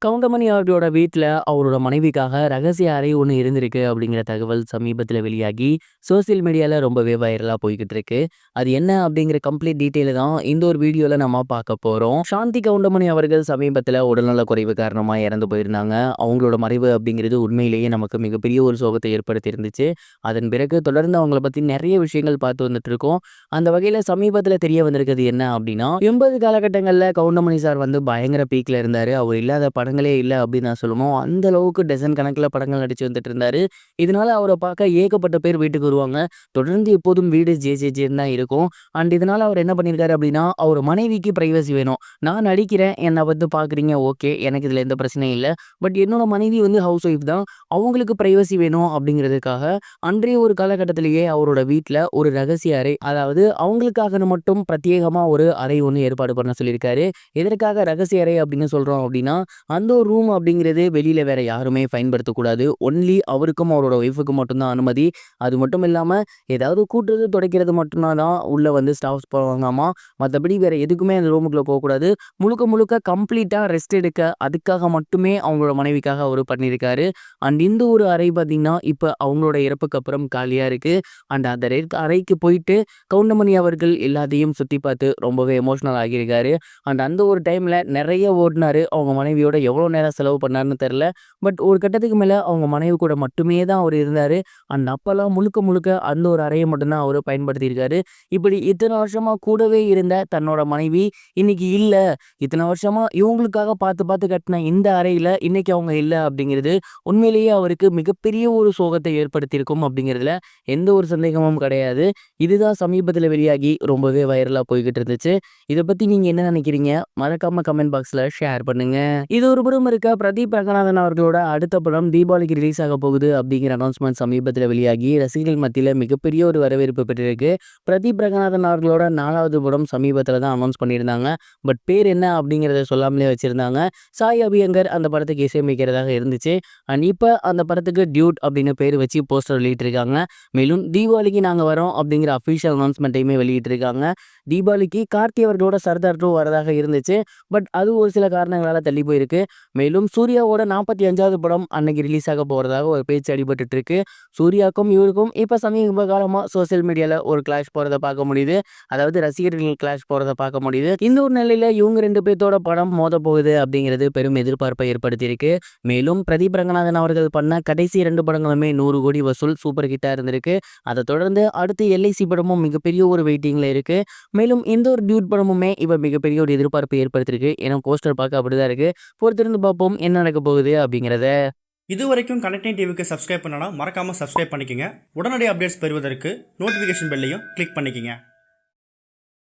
கவுண்டமணி அவர்களோட வீட்ல அவரோட மனைவிக்காக ரகசிய அறை ஒண்ணு இருந்திருக்கு அப்படிங்கிற தகவல் சமீபத்தில வெளியாகி, சோசியல் மீடியால ரொம்பவே வைரலா போய்க்கிட்டு இருக்கு. அது என்ன அப்படிங்கிற கம்ப்ளீட் டீட்டெயில தான் இந்த ஒரு வீடியோல நம்ம பார்க்க போறோம். சாந்தி கவுண்டமணி அவர்கள் சமீபத்தில உடல்நலக் குறைவு காரணமா இறந்து போயிருந்தாங்க. அவங்களோட மறைவு அப்படிங்கிறது உண்மையிலேயே நமக்கு மிகப்பெரிய ஒரு சோகத்தை ஏற்படுத்தி இருந்துச்சு. அதன் பிறகு தொடர்ந்து அவங்கள பத்தி நெறைய விஷயங்கள் பார்த்து வந்துட்டு இருக்கோம். அந்த வகையில சமீபத்தில தெரிய வந்திருக்கிறது என்ன அப்படின்னா, 80 காலகட்டங்கள்ல கவுண்டமணி சார் வந்து பயங்கர பீக்ல இருந்தாரு. அவர் இல்லாத படங்களே இல்ல அப்படின்னு நான் சொல்லணும். அந்த அளவுக்கு டசன் கணக்குல படங்கள் நடிச்சு வந்துட்டு இருந்தாரு. இதனால அவர பார்க்க ஏகப்பட்ட பேர் வீட்டுக்கு வருவாங்க. தொடர்ந்து எப்போதும் வீடு ஜே ஜே ஜேன்னு தான் இருக்கும். இதனால அவர் என்ன பண்ணியிருக்காரு அப்படின்னா, அவர் மனைவிக்கு பிரைவசி வேணும். நான் நடிக்கிறேன், என்ன வந்து பார்க்குறீங்க ஓகே. எனக்கு இதுல எந்த பிரச்சனையும் இல்ல. பட் என்னோட மனைவி வந்து ஹவுஸ் ஒய்ஃப் தான். அவங்களுக்கு பிரைவசி வேணும் அப்படிங்கிறதுக்காக, அன்றைய ஒரு காலகட்டத்திலேயே அவரோட வீட்ல ஒரு ரகசிய அறை, அதாவது அவங்களுக்காகன்னு மட்டும் பிரத்யேகமா ஒரு அறை ஒண்ணு ஏற்பாடு பண்ண சொல்லியிருக்காரு. எதற்காக ரகசிய அறை அப்படின்னு சொல்றோம் அப்படின்னா, அந்த ஒரு ரூம் அப்படிங்கிறது வெளியில வேற யாருமே பயன்படுத்தக்கூடாது. ஒன்லி அவருக்கும் அவரோட ஒய்ஃப்‌க்கும் மட்டும் தான் அனுமதி. அது மட்டும் இல்லாம ஏதாவது கூட்டுறது, துடைக்கிறது மட்டும்னா தான் உள்ள வந்து ஸ்டாஃப்ஸ் போவாங்களாமா. மத்தபடி வேற எதுக்குமே அந்த ரூமுக்குள்ள போகக்கூடாது. முழுக்க முழுக்க கம்ப்ளீட்டா ரெஸ்ட் எடுக்க அதுக்காக மட்டுமே அவங்களோட மனைவிக்காக அவரு பண்ணியிருக்காரு. இந்த ஒரு அறை பார்த்தீங்கன்னா, இப்ப அவங்களோட இறப்புக்கு அப்புறம் காலியா இருக்கு. அந்த அறைக்கு போயிட்டு கவுண்டமணி அவர்கள் எல்லாத்தையும் சுத்தி பார்த்து ரொம்பவே எமோஷனல் ஆகியிருக்காரு. அந்த ஒரு டைம்ல நெறைய ஓடுனாரு. அவங்க மனைவியோட எவ்வளோ நேரம் செலவு பண்ணாருன்னு தெரியல. பட் ஒரு கட்டத்துக்கு மேல அவங்க மனைவி கூட மட்டுமே தான் அவரு இருந்தாரு. அப்பலாம் முழுக்க முழுக்க அந்த ஒரு அறைய மட்டும் தான் அவரு பயன்படுத்தியிருக்காரு. இப்படி இத்தன வருஷமா கூடவே இருந்த தன்னோட மனைவி இன்னைக்கு இல்ல. இத்தன வருஷமா இவங்களுக்காக பார்த்து பார்த்து கட்டின இந்த அறையில இன்னைக்கு அவங்க இல்ல அப்படிங்கிறது உண்மையிலேயே அவருக்கு மிகப்பெரிய ஒரு சோகத்தை ஏற்படுத்தியிருக்கும் அப்படிங்கிறதுல எந்த ஒரு சந்தேகமும் கிடையாது. இதுதான் சமீபத்தில வெளியாகி ரொம்பவே வைரலா போய்க்கிட்டு இருந்துச்சு. இத பத்தி நீங்க என்ன நினைக்கிறீங்க? மறக்காம கமெண்ட் பாக்ஸ்ல ஷேர் பண்ணுங்க. இது ஒரு புறம் இருக்க, பிரதீப் ரங்கநாதன் அவர்களோட அடுத்த படம் தீபாவளிக்கு ரிலீஸ் ஆக போகுது அப்படிங்கிற அனௌன்ஸ்மெண்ட் சமீபத்தில் வெளியாகி ரசிகர்கள் மத்தியில் மிகப்பெரிய ஒரு வரவேற்பு பெற்றிருக்கு. பிரதீப் ரங்கநாதன் அவர்களோட 4வது படம் சமீபத்தில் தான் அனௌன்ஸ் பண்ணியிருந்தாங்க. பட் பேர் என்ன அப்படிங்கிறத சொல்லாமலே வச்சிருந்தாங்க. சாய் அபியங்கர் அந்த படத்துக்கு இசையமைக்கிறதாக இருந்துச்சு. இப்போ அந்த படத்துக்கு டியூட் அப்படின்னு பேர் வச்சு போஸ்டர் வெளியிட்டிருக்காங்க. மேலும் தீபாவளிக்கு நாங்கள் வரோம் அப்படிங்கிற அஃபிஷியல் அனௌன்ஸ்மெண்ட்டையுமே வெளியிட்டிருக்காங்க. தீபாவளிக்கு கார்த்தி அவர்களோட சர்தார் 2 வரதாக இருந்துச்சு. பட் அது ஒரு சில காரணங்களால தள்ளி போயிருக்கு. மேலும் சூர்யாவோட 45வது படம் அன்னைக்கு ரிலீஸ் ஆக போறதாக ஒரு பேச்சு அடிபட்டுட்டு இருக்கு. சூர்யாக்கும் இவருக்கும் இப்ப சமீப காலமா சோசியல் மீடியால ஒரு கிளாஷ் போறத பார்க்க முடியுது. அதாவது ரசிகர்கள் கிளாஷ் போறத பார்க்க முடியுது. இந்த ஒரு நிலையில இவங்க 2 பேத்தோட படம் மோத போகுது அப்படிங்கிறது பெரும் எதிர்பார்ப்பை ஏற்படுத்தியிருக்கு. மேலும் பிரதீப் ரங்கநாதன் அவர்கள் பண்ண கடைசி 2 படங்களுமே 100 கோடி வசூல் சூப்பர் ஹிட்டா இருந்திருக்கு. அதை தொடர்ந்து அடுத்து எல்ஐசி படமும் மிகப்பெரிய ஒரு வெயிட்டிங்ல இருக்கு. மேலும் இந்த ஒரு டியூட் படமுமே இப்ப மிகப்பெரிய ஒரு எதிர்பார்ப்பை ஏற்படுத்தியிருக்கு. ஏன்னா போஸ்டர் பார்க்க அப்படிதான் இருக்கு. பொறுத்திருந்து பார்ப்போம் என்ன நடக்க போகுது அப்படிங்கிறத. இதுவரைக்கும் கனெக்டிங் டிவிக்கு சப்ஸ்கிரைப் பண்ணனா மறக்காம சப்ஸ்கிரைப் பண்ணிக்கங்க. உடனடி அப்டேட்ஸ் பெறுவதற்கு நோட்டிஃபிகேஷன் பெல்லையும் கிளிக் பண்ணிக்கங்க.